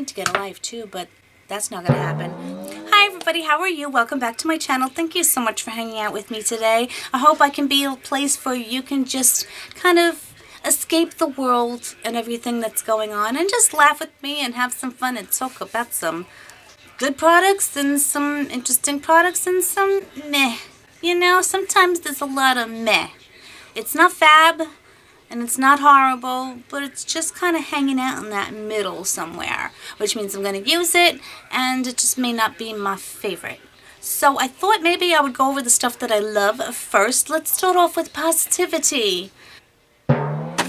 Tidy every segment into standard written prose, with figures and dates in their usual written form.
to get a life too, but that's not going to happen. Hi everybody, how are you? Welcome back to my channel. Thank you so much for hanging out with me today. I hope I can be a place where you can just kind of escape the world and everything that's going on and just laugh with me and have some fun and talk about some good products and some interesting products and some meh. You know, sometimes there's a lot of meh. It's not fab and it's not horrible, but it's just kind of hanging out in that middle somewhere, which means I'm going to use it and it just may not be my favorite. So I thought maybe I would go over the stuff that I love first. Let's start off with positivity.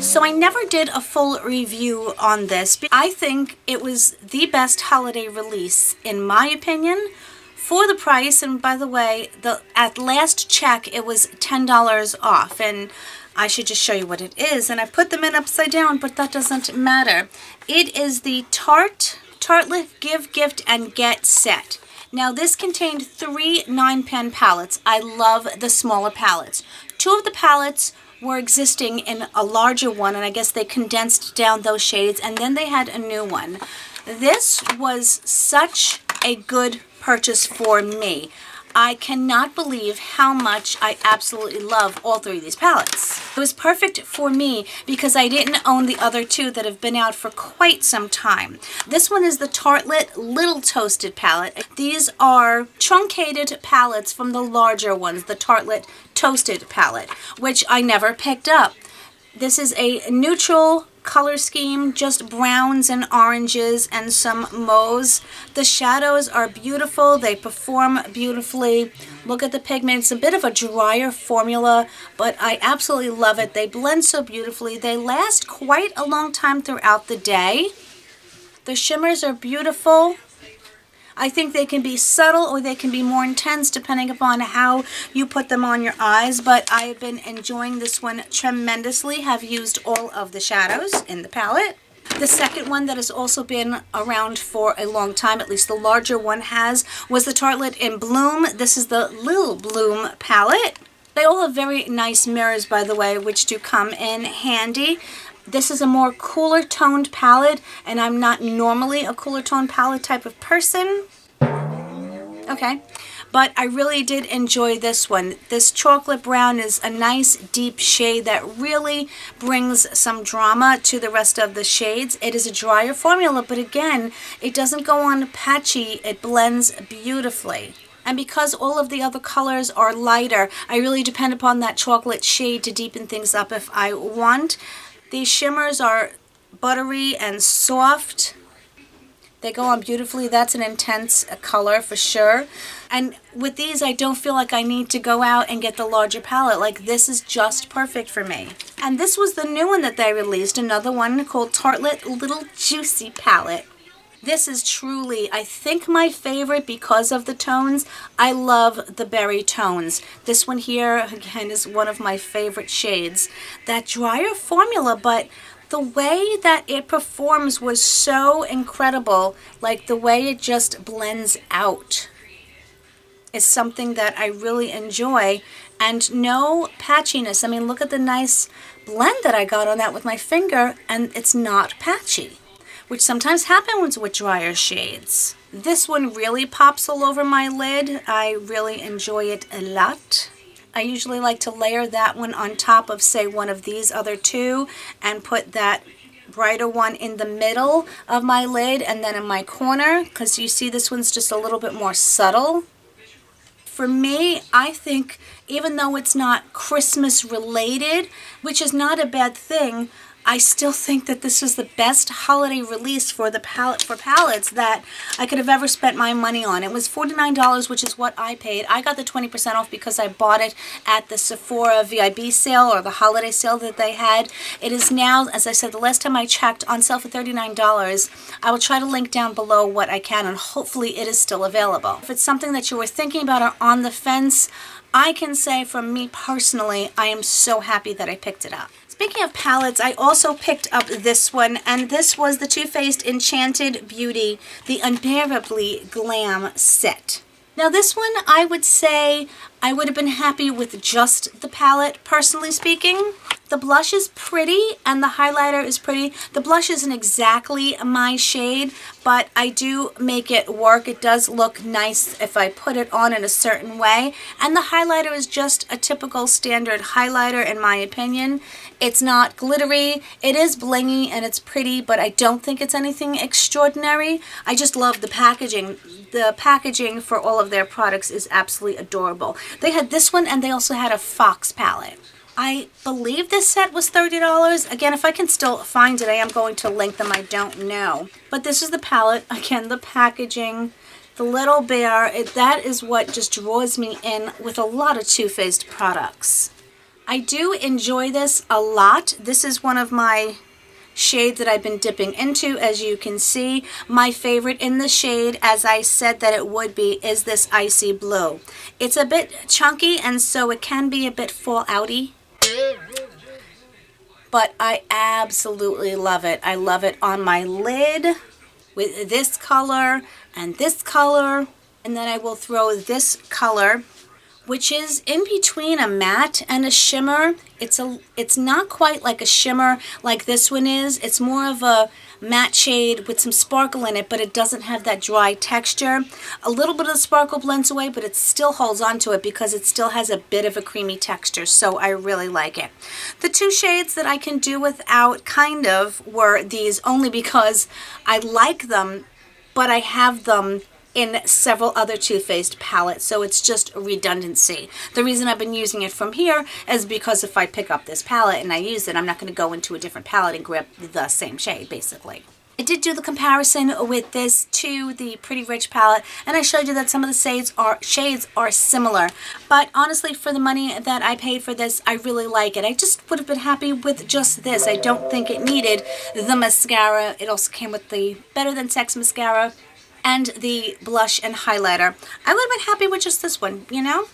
So I never did a full review on this. I think it was the best holiday release, in my opinion, for the price. And by the way, at last check, it was $10 off. And I should just show you what it is. And I put them in upside down, but that doesn't matter. It is the Tartelette Give, Gift, and Get set. Now this contained 3 9-pan palettes. I love the smaller palettes. 2 of the palettes were existing in a larger one, and I guess they condensed down those shades, and then they had a new one. This was such a good purchase for me. I cannot believe how much I absolutely love all 3 of these palettes. It was perfect for me because I didn't own the other 2 that have been out for quite some time. This one is the Tartelette Little Toasted palette. These are truncated palettes from the larger ones, the Tartelette Toasted palette, which I never picked up. This is a neutral color scheme, just browns and oranges and some mauves. The shadows are beautiful. They perform beautifully. Look at the pigment. It's a bit of a drier formula, but I absolutely love it. They blend so beautifully. They last quite a long time throughout the day. The shimmers are beautiful. I think they can be subtle or they can be more intense depending upon how you put them on your eyes, but I have been enjoying this one tremendously. Have used all of the shadows in the palette. The second one that has also been around for a long time, at least the larger one has, was the Tartelette in Bloom. This is the Lil Bloom palette. They all have very nice mirrors, by the way, which do come in handy. This is a more cooler toned palette, and I'm not normally a cooler toned palette type of person. Okay, but I really did enjoy this one. This chocolate brown is a nice deep shade that really brings some drama to the rest of the shades. It is a drier formula, but again, it doesn't go on patchy. It blends beautifully. And because all of the other colors are lighter, I really depend upon that chocolate shade to deepen things up if I want. These shimmers are buttery and soft. They go on beautifully. That's an intense color for sure. And with these, I don't feel like I need to go out and get the larger palette. Like, this is just perfect for me. And this was the new one that they released, another one called Tartelette Little Juicy palette. This is truly, I think, my favorite because of the tones. I love the berry tones. This one here, again, is one of my favorite shades. That drier formula, but the way that it performs was so incredible. Like, the way it just blends out is something that I really enjoy. And no patchiness. I mean, look at the nice blend that I got on that with my finger, and it's not patchy, which sometimes happens with drier shades. This one really pops all over my lid. I really enjoy it a lot. I usually like to layer that one on top of, say, one of these other 2 and put that brighter one in the middle of my lid and then in my corner, because you see this one's just a little bit more subtle. For me, I think even though it's not Christmas related, which is not a bad thing, I still think that this is the best holiday release for palettes that I could have ever spent my money on. It was $49, which is what I paid. I got the 20% off because I bought it at the Sephora VIB sale or the holiday sale that they had. It is now, as I said, the last time I checked, on sale for $39. I will try to link down below what I can, and hopefully it is still available. If it's something that you were thinking about or on the fence, I can say from me personally, I am so happy that I picked it up. Speaking of palettes, I also picked up this one, and this was the Too Faced Enchanted Beauty, the Unbearably Glam set. Now this one, I would say, I would have been happy with just the palette, personally speaking. The blush is pretty and the highlighter is pretty. The blush isn't exactly my shade, but I do make it work. It does look nice if I put it on in a certain way. And the highlighter is just a typical standard highlighter in my opinion. It's not glittery. It is blingy and it's pretty, but I don't think it's anything extraordinary. I just love the packaging. The packaging for all of their products is absolutely adorable. They had this one and they also had a Fox palette. I believe this set was $30. Again, if I can still find it, I am going to link them. I don't know. But this is the palette. Again, the packaging, the little bear. That is what just draws me in with a lot of Too Faced products. I do enjoy this a lot. This is one of my shades that I've been dipping into, as you can see. My favorite in the shade, as I said that it would be, is this Icy Blue. It's a bit chunky and so it can be a bit fallout-y. But I absolutely love it. I love it on my lid with this color and this color. And then I will throw this color, which is in between a matte and a shimmer. It's not quite like a shimmer like this one is. It's more of a matte shade with some sparkle in it, but it doesn't have that dry texture. A little bit of the sparkle blends away, but it still holds on to it because it still has a bit of a creamy texture, so I really like it. The two shades that I can do without kind of were these, only because I like them, but I have them in several other Too Faced palettes, so it's just a redundancy. The reason I've been using it from here is because if I pick up this palette and I use it, I'm not going to go into a different palette and grab the same shade, basically. I did do the comparison with this to the Pretty Rich palette, and I showed you that some of the shades are similar. But honestly, for the money that I paid for this, I really like it. I just would have been happy with just this. I don't think it needed the mascara. It also came with the Better Than Sex mascara and the blush and highlighter. I would have been happy with just this one, you know?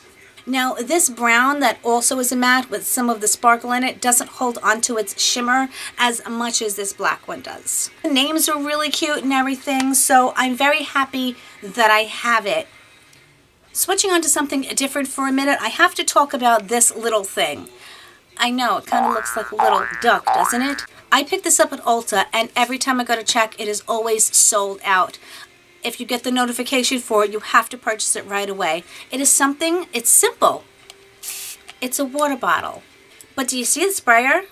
Now, this brown that also is a matte with some of the sparkle in it doesn't hold onto its shimmer as much as this black one does. The names are really cute and everything, so I'm very happy that I have it. Switching on to something different for a minute, I have to talk about this little thing. I know, it kind of looks like a little duck, doesn't it? I picked this up at Ulta, and every time I go to check, it is always sold out. If you get the notification for it, you have to purchase it right away. It is something, it's simple. It's a water bottle. But do you see the sprayer?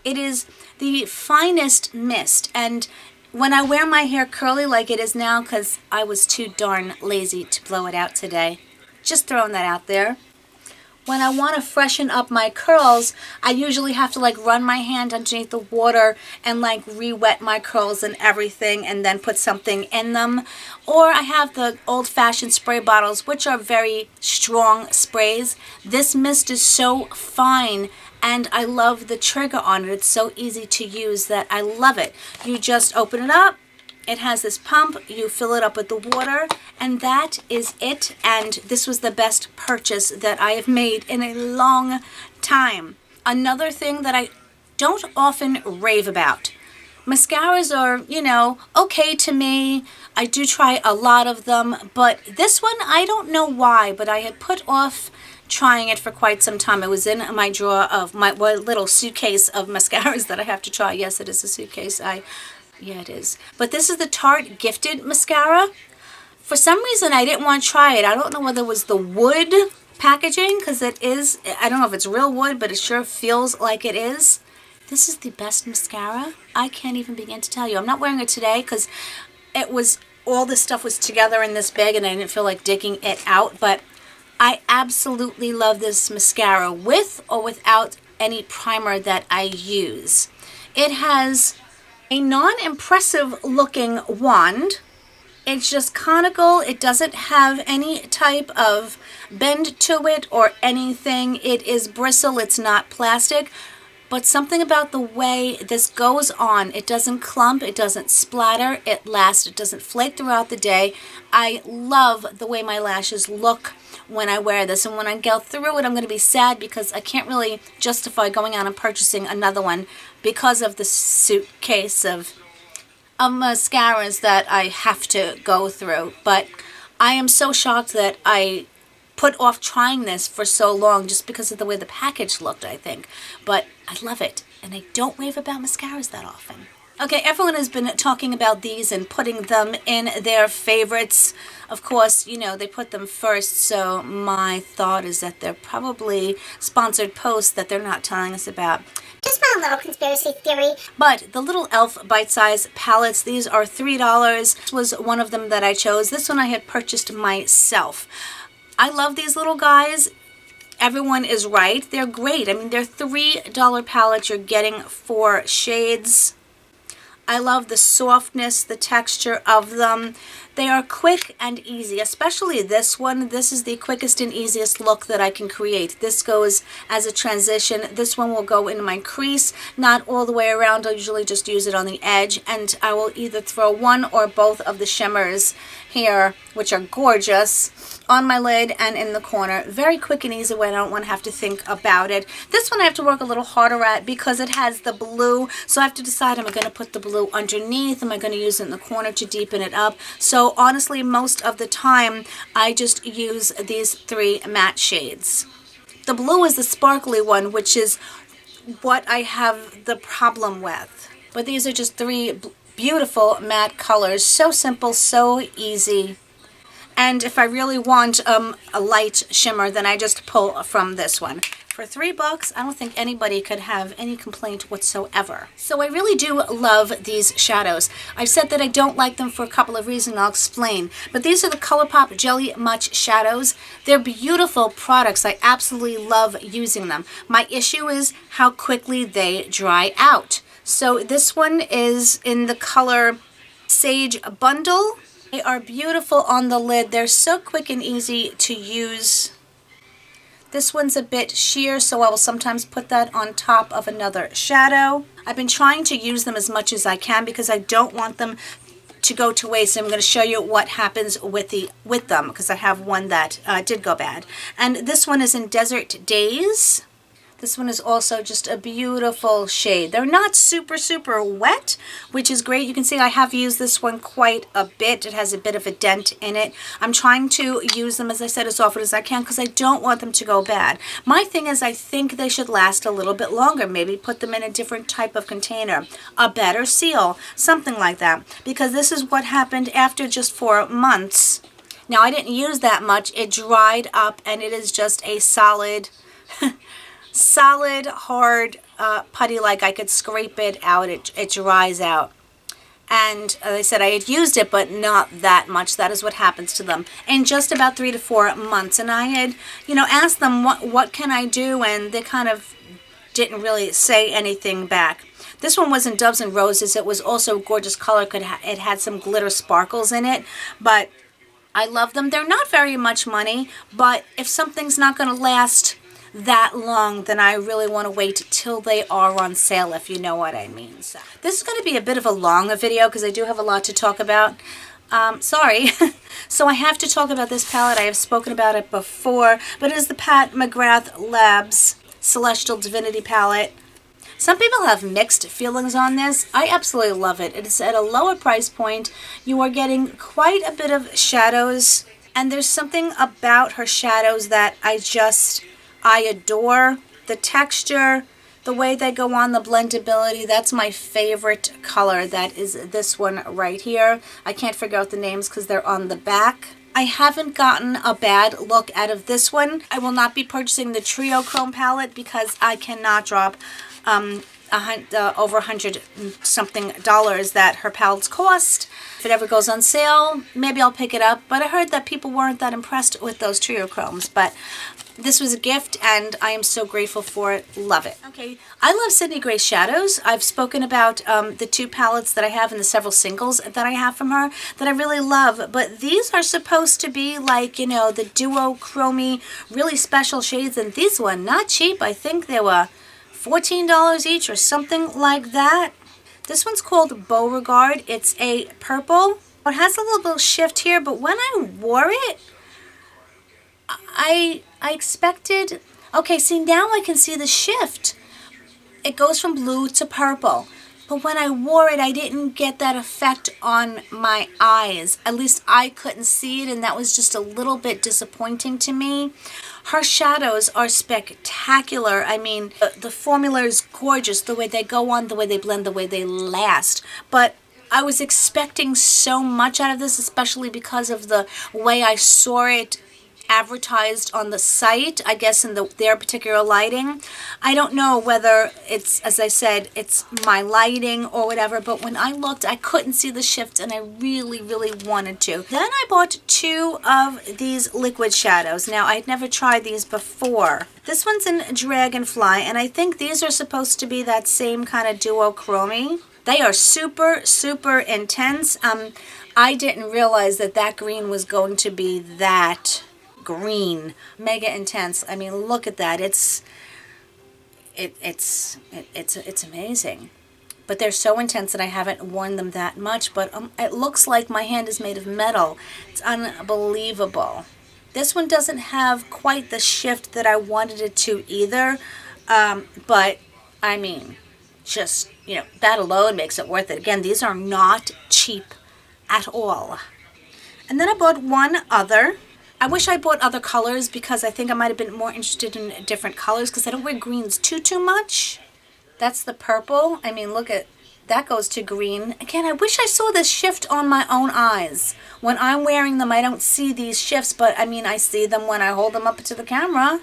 It is the finest mist. And when I wear my hair curly like it is now, because I was too darn lazy to blow it out today, just throwing that out there. When I want to freshen up my curls, I usually have to like run my hand underneath the water and like re-wet my curls and everything and then put something in them. Or I have the old-fashioned spray bottles, which are very strong sprays. This mist is so fine and I love the trigger on it. It's so easy to use that I love it. You just open it up. It has this pump, you fill it up with the water, and that is it. And this was the best purchase that I have made in a long time. Another thing that I don't often rave about. Mascaras are, you know, okay to me. I do try a lot of them, but this one, I don't know why, but I had put off trying it for quite some time. It was in my drawer of my little suitcase of mascaras that I have to try. Yes, it is a suitcase. Yeah, it is. But this is the Tarte Gifted Mascara. For some reason, I didn't want to try it. I don't know whether it was the wood packaging, because it is, I don't know if it's real wood, but it sure feels like it is. This is the best mascara. I can't even begin to tell you. I'm not wearing it today because it was, all this stuff was together in this bag and I didn't feel like digging it out, but I absolutely love this mascara with or without any primer that I use. It has a non-impressive looking wand. It's just conical. It doesn't have any type of bend to it or anything. It is bristle. It's not plastic. But something about the way this goes on, it doesn't clump, it doesn't splatter, it lasts, it doesn't flake throughout the day. I love the way my lashes look when I wear this, and when I go through it, I'm going to be sad because I can't really justify going out and purchasing another one because of the suitcase of mascaras that I have to go through. But I am so shocked that I put off trying this for so long just because of the way the package looked, I think. But I love it, and I don't rave about mascaras that often. Okay, everyone has been talking about these and putting them in their favorites. Of course, you know, they put them first, so my thought is that they're probably sponsored posts that they're not telling us about. Just my little conspiracy theory. But the little e.l.f. bite-size palettes, these are $3. This was one of them that I chose. This one I had purchased myself. I love these little guys. Everyone is right. They're great. I mean, they're $3 palettes. You're getting 4 shades. I love the softness, the texture of them. They are quick and easy, especially this one. This is the quickest and easiest look that I can create. This goes as a transition. This one will go in my crease, not all the way around. I'll usually just use it on the edge, and I will either throw one or both of the shimmers here, which are gorgeous, on my lid and in the corner. Very quick and easy way. I don't want to have to think about it. This one I have to work a little harder at because it has the blue, so I have to decide, am I going to put the blue underneath? Am I going to use it in the corner to deepen it up? So honestly, most of the time, I just use these 3 matte shades. The blue is the sparkly one, which is what I have the problem with. But these are just 3 beautiful matte colors. So simple, so easy. And if I really want a light shimmer, then I just pull from this one. For $3, I don't think anybody could have any complaint whatsoever. So I really do love these shadows. I've said that I don't like them for a couple of reasons, I'll explain. But these are the Colourpop Jelly Much shadows. They're beautiful products. I absolutely love using them. My issue is how quickly they dry out. So this one is in the color Sage Bundle. They are beautiful on the lid. They're so quick and easy to use. This one's a bit sheer, so I will sometimes put that on top of another shadow. I've been trying to use them as much as I can because I don't want them to go to waste. I'm going to show you what happens with them because I have one that did go bad. And this one is in Desert Days. This one is also just a beautiful shade. They're not super, super wet, which is great. You can see I have used this one quite a bit. It has a bit of a dent in it. I'm trying to use them, as I said, as often as I can because I don't want them to go bad. My thing is I think they should last a little bit longer. Maybe put them in a different type of container, a better seal, something like that. Because this is what happened after just 4 months. Now, I didn't use that much. It dried up and it is just a solid... solid, hard putty, like I could scrape it out. It dries out. And as I said, I had used it, but not that much. That is what happens to them in just about 3 to 4 months. And I had, you know, asked them, what can I do? And they kind of didn't really say anything back. This one was in Doves and Roses. It was also a gorgeous color. It had some glitter sparkles in it. But I love them. They're not very much money, but if something's not going to last that long, then I really want to wait till they are on sale, if you know what I mean. So this is going to be a bit of a longer video because I do have a lot to talk about. Sorry. So I have to talk about this palette. I have spoken about it before, but it is the McGrath Labs Celestial Divinity palette. Some people have mixed feelings on this. I absolutely love it. It is at a lower price point. You are getting quite a bit of shadows, and there's something about her shadows that I adore. The texture, the way they go on, the blendability, that's my favorite color. That is this one right here. I can't figure out the names because they're on the back. I haven't gotten a bad look out of this one. I will not be purchasing the Trio Chrome palette because I cannot drop over $100 something that her palettes cost. If it ever goes on sale, maybe I'll pick it up. But I heard that people weren't that impressed with those Trio Chromes. But this was a gift, and I am so grateful for it. Love it. Okay, I love Sydney Grace shadows. I've spoken about the 2 palettes that I have and the several singles that I have from her that I really love. But these are supposed to be like, you know, the duochrome, really special shades. And these were not cheap. I think they were $14 each or something like that. This one's called Beauregard. It's a purple. It has a little bit of shift here, but when I wore it, I expected... Okay, see, now I can see the shift. It goes from blue to purple. But when I wore it, I didn't get that effect on my eyes. At least I couldn't see it, and that was just a little bit disappointing to me. Her shadows are spectacular. I mean, the formula is gorgeous, the way they go on, the way they blend, the way they last. But I was expecting so much out of this, especially because of the way I saw it advertised on the site, I guess in their particular lighting. I don't know whether it's, as I said, it's my lighting or whatever, but when I looked, I couldn't see the shift, and I really, really wanted to. Then I bought 2 of these liquid shadows. Now, I'd never tried these before. This one's in Dragonfly, and I think these are supposed to be that same kind of duochrome. They are super, super intense. I didn't realize that that green was going to be that green. Mega intense. I mean, look at that. It's amazing. But they're so intense that I haven't worn them that much, but it looks like my hand is made of metal. It's unbelievable. This one doesn't have quite the shift that I wanted it to either, but I mean, just, you know, that alone makes it worth it. Again, these are not cheap at all. And then I bought one other. I wish I bought other colors because I think I might have been more interested in different colors because I don't wear greens too much. That's the purple. I mean, look at that, goes to green. Again, I wish I saw this shift on my own eyes. When I'm wearing them, I don't see these shifts, but I mean, I see them when I hold them up to the camera.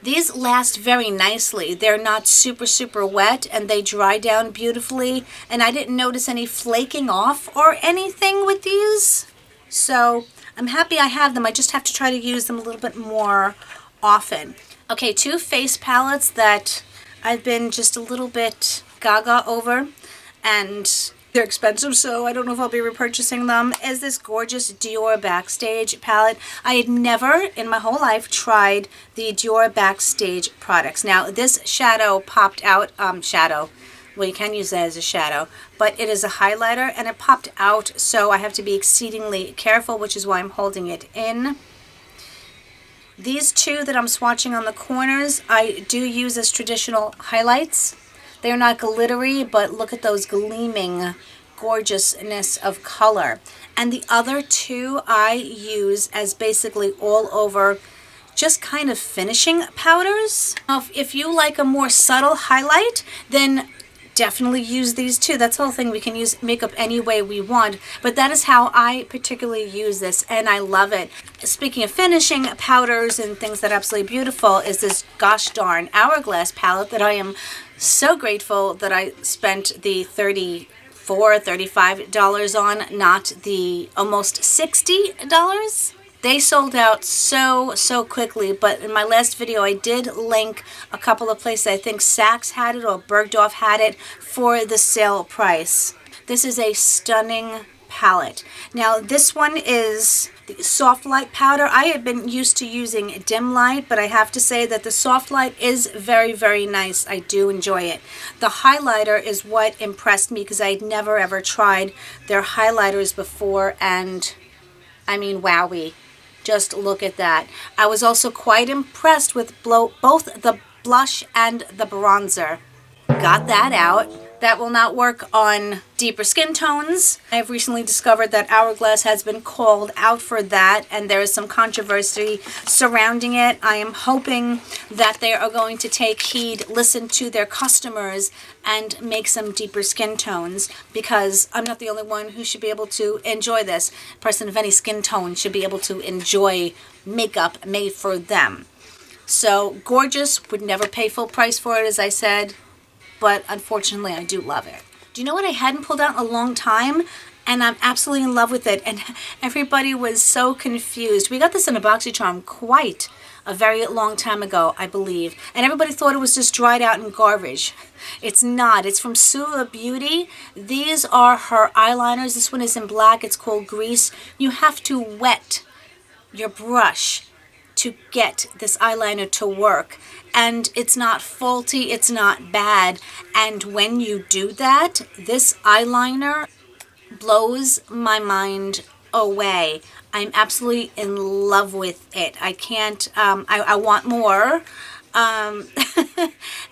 These last very nicely. They're not super, super wet, and they dry down beautifully, and I didn't notice any flaking off or anything with these. So I'm happy I have them. I just have to try to use them a little bit more often. Okay, 2 face palettes that I've been just a little bit gaga over, and they're expensive, so I don't know if I'll be repurchasing them, is this gorgeous Dior Backstage palette. I had never in my whole life tried the Dior Backstage products. Now, this shadow popped out, well, you can use that as a shadow, but it is a highlighter, and it popped out, so I have to be exceedingly careful, which is why I'm holding it in. These 2 that I'm swatching on the corners, I do use as traditional highlights. They're not glittery, but look at those gleaming gorgeousness of color. And the other 2 I use as basically all over just kind of finishing powders. If you like a more subtle highlight, then definitely use these 2. That's the whole thing. We can use makeup any way we want, but that is how I particularly use this, and I love it. Speaking of finishing powders and things that are absolutely beautiful, is this gosh darn Hourglass palette that I am so grateful that I spent the $34, $35 on, not the almost $60. They sold out so quickly, but in my last video I did link a couple of places. I think Saks had it or Bergdorf had it for the sale price. This is a stunning palette. Now this one is the soft light powder. I had been used to using dim light, but I have to say that the soft light is very, very nice. I do enjoy it. The highlighter is what impressed me because I had never ever tried their highlighters before, and I mean, wowie. Just look at that. I was also quite impressed with both the blush and the bronzer. Got that out. That will not work on deeper skin tones. I've recently discovered that Hourglass has been called out for that, and there is some controversy surrounding it. I am hoping that they are going to take heed, listen to their customers, and make some deeper skin tones, because I'm not the only one who should be able to enjoy this. A person of any skin tone should be able to enjoy makeup made for them. So gorgeous, would never pay full price for it, as I said, but unfortunately I do love it. Do you know what I hadn't pulled out in a long time? And I'm absolutely in love with it, and everybody was so confused. We got this in a BoxyCharm quite a very long time ago, I believe, and everybody thought it was just dried out in garbage. It's not. It's from Suva Beauty. These are her eyeliners. This one is in black. It's called Grease. You have to wet your brush to get this eyeliner to work, and it's not faulty, it's not bad, and when you do that, this eyeliner blows my mind away. I'm absolutely in love with it. I can't, I want more.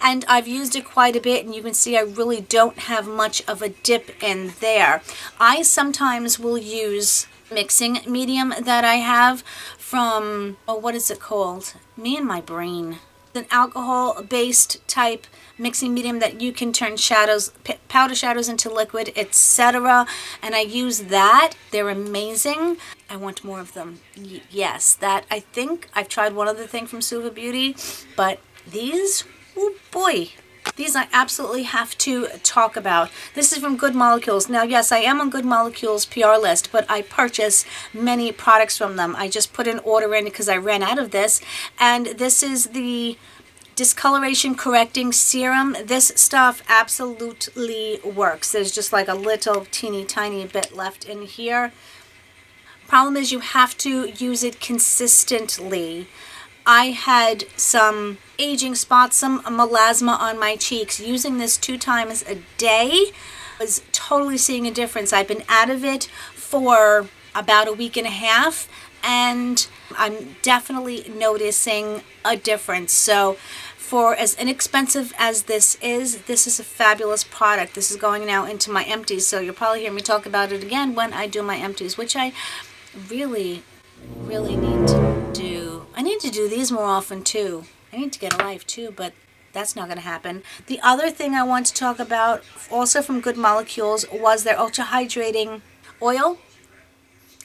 and I've used it quite a bit, and you can see I really don't have much of a dip in there. I sometimes will use mixing medium that I have from, oh, what is it called? Me and my brain. An alcohol-based type mixing medium that you can turn shadows, powder shadows into liquid, etc. And I use that. They're amazing. I want more of them. Yes, that, I think I've tried one other thing from Suva Beauty, but these, oh boy, these I absolutely have to talk about. This is from Good Molecules. Now, yes, I am on Good Molecules PR list, but I purchase many products from them. I just put an order in because I ran out of this, and this is the discoloration correcting serum. This stuff absolutely works. There's just like a little teeny tiny bit left in here. Problem is you have to use it consistently. I had some aging spots, some melasma on my cheeks. Using this 2 times a day, was totally seeing a difference. I've been out of it for about a week and a half, and I'm definitely noticing a difference. So for as inexpensive as this is a fabulous product. This is going now into my empties, so you'll probably hear me talk about it again when I do my empties, which I really need to do. I need to do these more often too. I need to get a life too, but that's not going to happen. The other thing I want to talk about, also from Good Molecules, was their Ultra Hydrating Oil.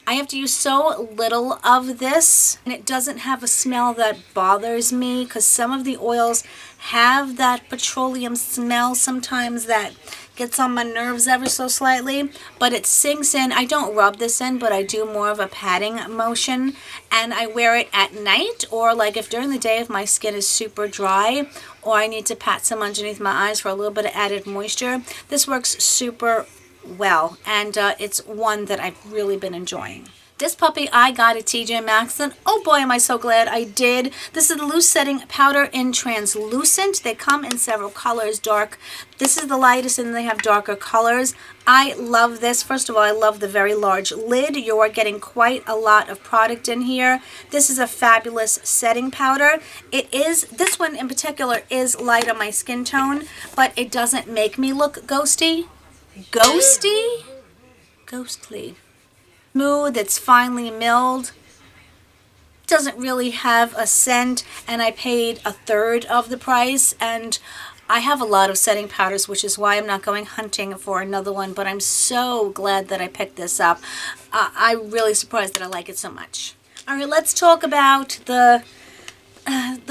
I have to use so little of this, and it doesn't have a smell that bothers me, because some of the oils have that petroleum smell sometimes that gets on my nerves ever so slightly, but it sinks in. I don't rub this in, but I do more of a patting motion, and I wear it at night, or like if during the day if my skin is super dry, or I need to pat some underneath my eyes for a little bit of added moisture. This works super well, and it's one that I've really been enjoying. This puppy I got at TJ Maxx, and oh boy am I so glad I did. This is the loose setting powder in translucent. They come in several colors, dark. This is the lightest, and they have darker colors. I love this. First of all, I love the very large lid. You are getting quite a lot of product in here. This is a fabulous setting powder. This one in particular is light on my skin tone, but it doesn't make me look ghostly. Smooth, it's finely milled, doesn't really have a scent, and I paid a third of the price, and I have a lot of setting powders, which is why I'm not going hunting for another one, but I'm so glad that I picked this up. I'm really surprised that I like it so much. Alright, let's talk about the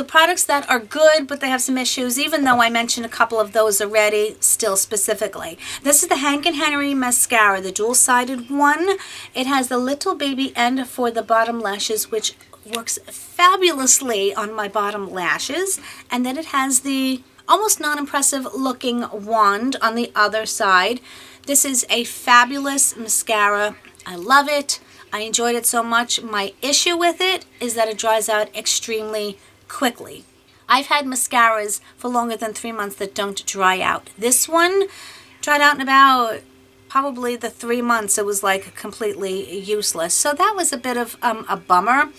products that are good, but they have some issues, even though I mentioned a couple of those already, still specifically. This is the Hank & Henry mascara, the dual-sided one. It has the little baby end for the bottom lashes, which works fabulously on my bottom lashes. And then it has the almost non-impressive looking wand on the other side. This is a fabulous mascara. I love it. I enjoyed it so much. My issue with it is that it dries out extremely quickly. I've had mascaras for longer than 3 months that don't dry out. This one dried out in about probably the 3 months. It was like completely useless. So that was a bit of a bummer.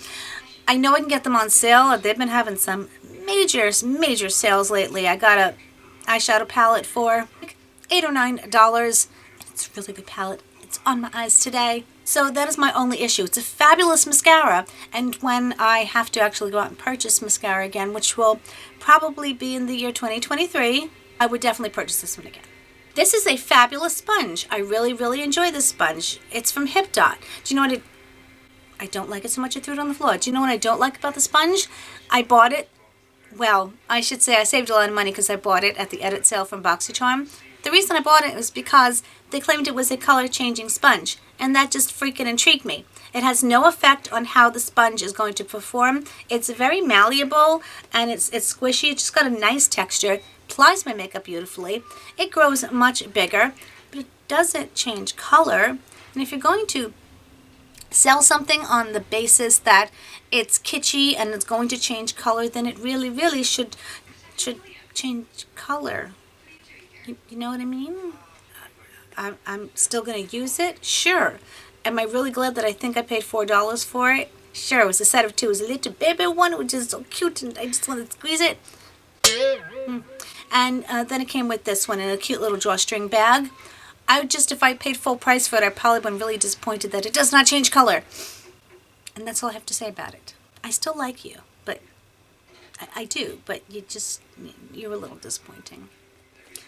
I know I can get them on sale. They've been having some major sales lately. I got a eyeshadow palette for like $8 or $9. It's a really good palette. It's on my eyes today. So that is my only issue. It's a fabulous mascara, and when I have to actually go out and purchase mascara again, which will probably be in the year 2023, I would definitely purchase this one again. This is a fabulous sponge. I really enjoy this sponge. It's from HipDot. Do you know what I don't like it so much I threw it on the floor. Do you know what I don't like about the sponge? I bought it, well, I should say I saved a lot of money because I bought it at the edit sale from BoxyCharm. The reason I bought it was because they claimed it was a color-changing sponge, and that just freaking intrigued me. It has no effect on how the sponge is going to perform. It's very malleable, and it's squishy. It's just got a nice texture. Applies my makeup beautifully. It grows much bigger, but it doesn't change color. And if you're going to sell something on the basis that it's kitschy and it's going to change color, then it really should change color. You know what I mean? I'm still going to use it? Sure. Am I really glad that I think I paid $4 for it? Sure. It was a set of two. It was a little baby one, which is so cute, and I just want to squeeze it. And then it came with this one in a cute little drawstring bag. I would just, if I paid full price for it, I probably been really disappointed that it does not change color. And that's all I have to say about it. I still like you, but I do, but you're a little disappointing.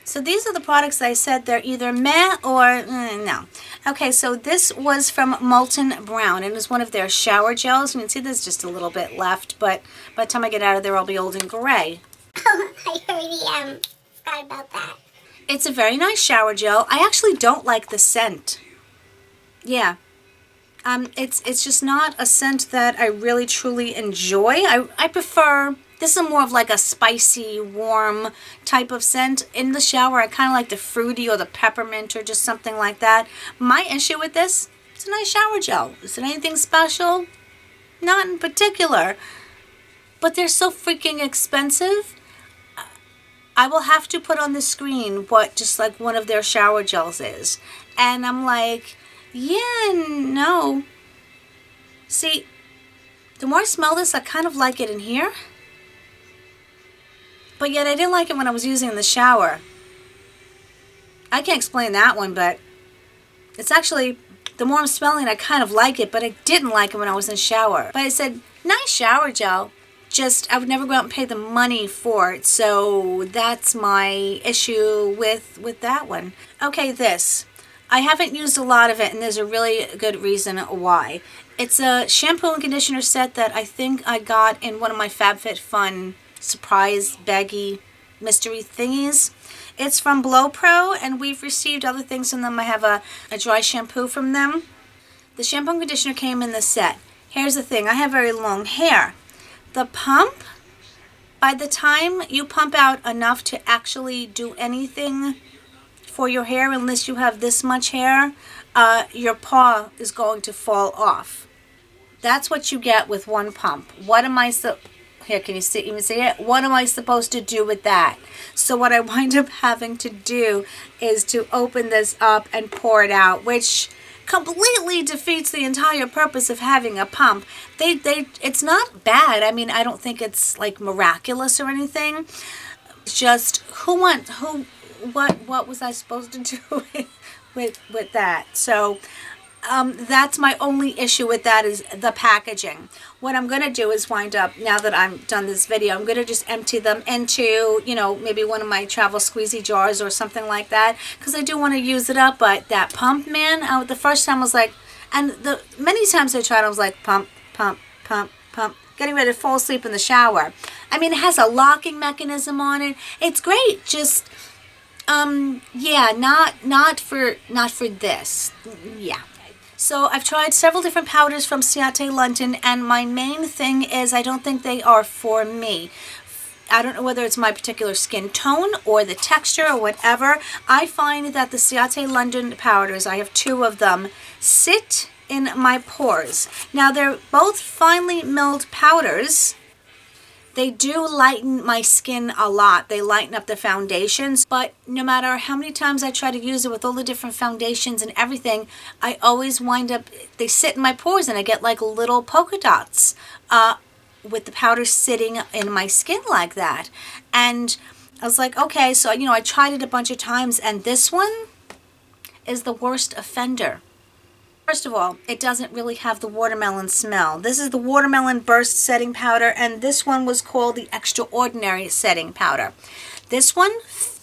So these are the products I said they're either meh or no. Okay, so this was from Molton Brown, and it was one of their shower gels. You can see there's just a little bit left, but by the time I get out of there, I'll be old and gray. Oh, I already forgot about that. It's a very nice shower gel. I actually don't like the scent. Yeah. It's just not a scent that I really truly enjoy. I prefer, this is more of like a spicy, warm type of scent. In the shower, I kind of like the fruity or the peppermint or just something like that. My issue with this, it's a nice shower gel. Is it anything special? Not in particular. But they're so freaking expensive. I will have to put on the screen what just like one of their shower gels is. And I'm like, yeah, no. See, the more I smell this, I kind of like it in here. But yet I didn't like it when I was using it in the shower. I can't explain that one, but it's actually, the more I'm smelling it, I kind of like it, but I didn't like it when I was in the shower. But I said, nice shower gel. Just, I would never go out and pay the money for it. So that's my issue with that one. Okay, this. I haven't used a lot of it, and there's a really good reason why. It's a shampoo and conditioner set that I think I got in one of my FabFitFun surprise baggy mystery thingies. It's from Blowpro, and we've received other things from them. I have a dry shampoo from them. The shampoo and conditioner came in the set. Here's the thing. I have very long hair. The pump, by the time you pump out enough to actually do anything for your hair, unless you have this much hair, your paw is going to fall off. That's what you get with one pump. What am I here, can you see, even see it? What am I supposed to do with that? So what I wind up having to do is to open this up and pour it out, which completely defeats the entire purpose of having a pump. It's not bad. I mean, I don't think it's like miraculous or anything. It's just what was I supposed to do with that? So that's my only issue with that, is the packaging. What I'm going to do is wind up, now that I'm done this video, I'm going to just empty them into, you know, maybe one of my travel squeezy jars or something like that, because I do want to use it up. But that pump, man, the first time I was like, and the many times I tried, I was like, pump, pump, pump, pump, getting ready to fall asleep in the shower. I mean, it has a locking mechanism on it. It's great. Just, yeah, not for this. Yeah. So I've tried several different powders from Ciate London, and my main thing is I don't think they are for me. I don't know whether it's my particular skin tone or the texture or whatever. I find that the Ciate London powders, I have 2 of them, sit in my pores. Now, they're both finely milled powders. They do lighten my skin a lot. They lighten up the foundations, but no matter how many times I try to use it with all the different foundations and everything, I always wind up, they sit in my pores and I get like little polka dots with the powder sitting in my skin like that. And I was like, okay, so, you know, I tried it a bunch of times, and this one is the worst offender. First of all, it doesn't really have the watermelon smell. This is the Watermelon Burst Setting Powder, and this one was called the Extraordinary Setting Powder. This one,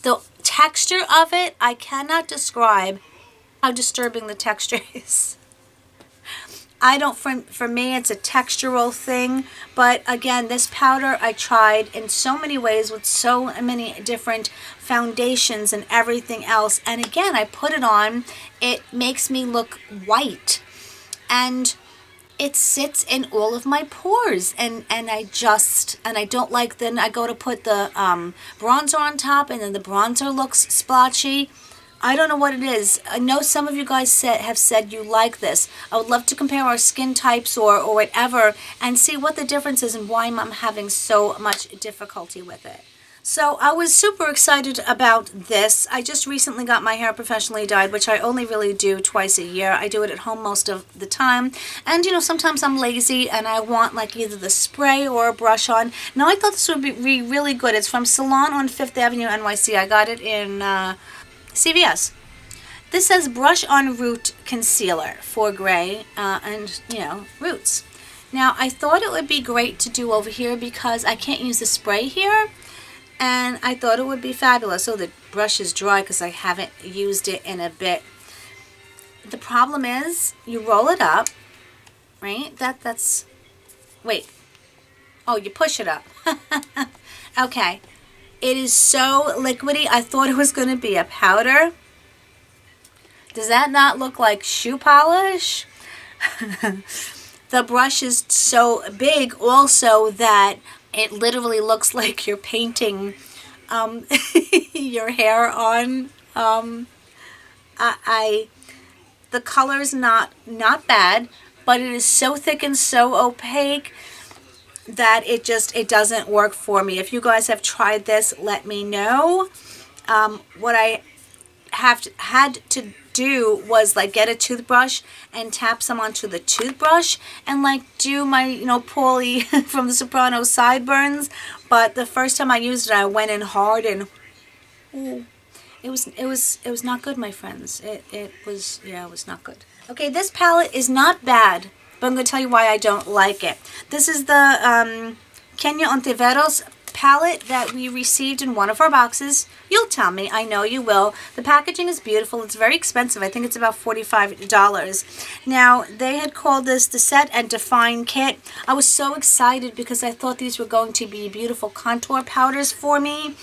the texture of it, I cannot describe how disturbing the texture is. I don't, for me, it's a textural thing, but again, this powder I tried in so many ways with so many different foundations and everything else, and again, I put it on, it makes me look white, and it sits in all of my pores, and I don't like, then I go to put the bronzer on top, and then the bronzer looks splotchy. I don't know what it is. I know some of you guys have said you like this. I would love to compare our skin types or whatever and see what the difference is and why I'm having so much difficulty with it. So I was super excited about this. I just recently got my hair professionally dyed, which I only really do twice a year. I do it at home most of the time. And you know, sometimes I'm lazy and I want like either the spray or a brush on. Now I thought this would be really good. It's from Salon on 5th Avenue, NYC. I got it in CVS. This says brush on root concealer for gray and, you know, roots. Now I thought it would be great to do over here because I can't use the spray here. And I thought it would be fabulous. So the brush is dry because I haven't used it in a bit. The problem is you roll it up, right? That's, wait. Oh, you push it up. Okay. It is so liquidy. I thought it was going to be a powder. Does that not look like shoe polish? The brush is so big also that it literally looks like you're painting your hair on. The color's not bad, but it is so thick and so opaque that it doesn't work for me. If you guys have tried this, let me know. What I had to do was like get a toothbrush and tap some onto the toothbrush and like do my, you know, Paulie from The Sopranos sideburns. But the first time I used it, I went in hard and ooh, it was not good, my friends. It was not good. Okay, this palette is not bad, but I'm going to tell you why I don't like it. This is the Kenya Ontiveros palette that we received in one of our boxes. You'll tell me. I know you will. The packaging is beautiful. It's very expensive. I think it's about $45. Now, they had called this the Set and Define Kit. I was so excited because I thought these were going to be beautiful contour powders for me.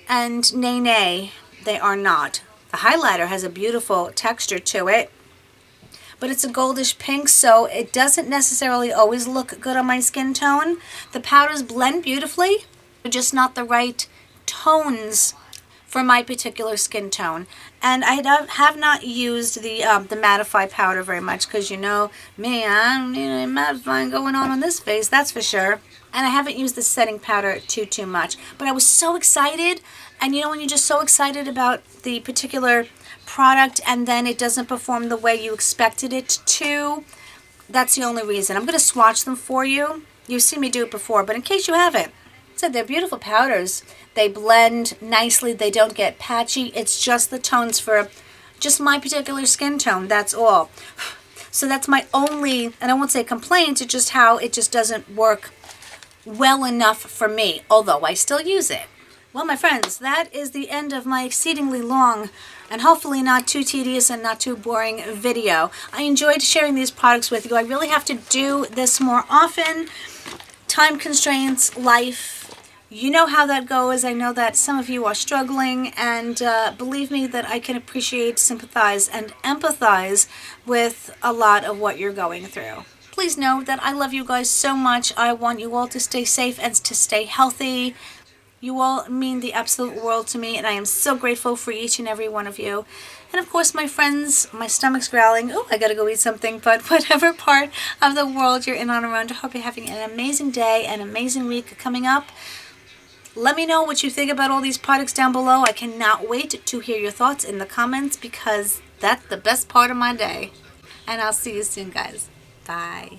And nay, they are not. The highlighter has a beautiful texture to it, but it's a goldish pink, so it doesn't necessarily always look good on my skin tone. The powders blend beautifully, they're just not the right tones for my particular skin tone. And I have not used the mattify powder very much because you know me, I don't need any mattifying going on this face, that's for sure. And I haven't used the setting powder too much. But I was so excited, and you know when you're just so excited about the particular product and then it doesn't perform the way you expected it to, that's the only reason. I'm going to swatch them for you. You've seen me do it before, but in case you haven't, so they're beautiful powders. They blend nicely. They don't get patchy. It's just the tones for just my particular skin tone. That's all. So that's my only, and I won't say complaint, it's just how it just doesn't work well enough for me, although I still use it. Well, my friends, that is the end of my exceedingly long and hopefully not too tedious and not too boring video. I enjoyed sharing these products with you. I really have to do this more often. Time constraints, life, you know how that goes. I know that some of you are struggling, and believe me that I can appreciate, sympathize, and empathize with a lot of what you're going through. Please know that I love you guys so much. I want you all to stay safe and to stay healthy. You all mean the absolute world to me, and I am so grateful for each and every one of you. And of course, my friends, my stomach's growling. Oh, I gotta go eat something. But whatever part of the world you're in on around, I hope you're having an amazing day, an amazing week coming up. Let me know what you think about all these products down below. I cannot wait to hear your thoughts in the comments because that's the best part of my day. And I'll see you soon, guys. Bye.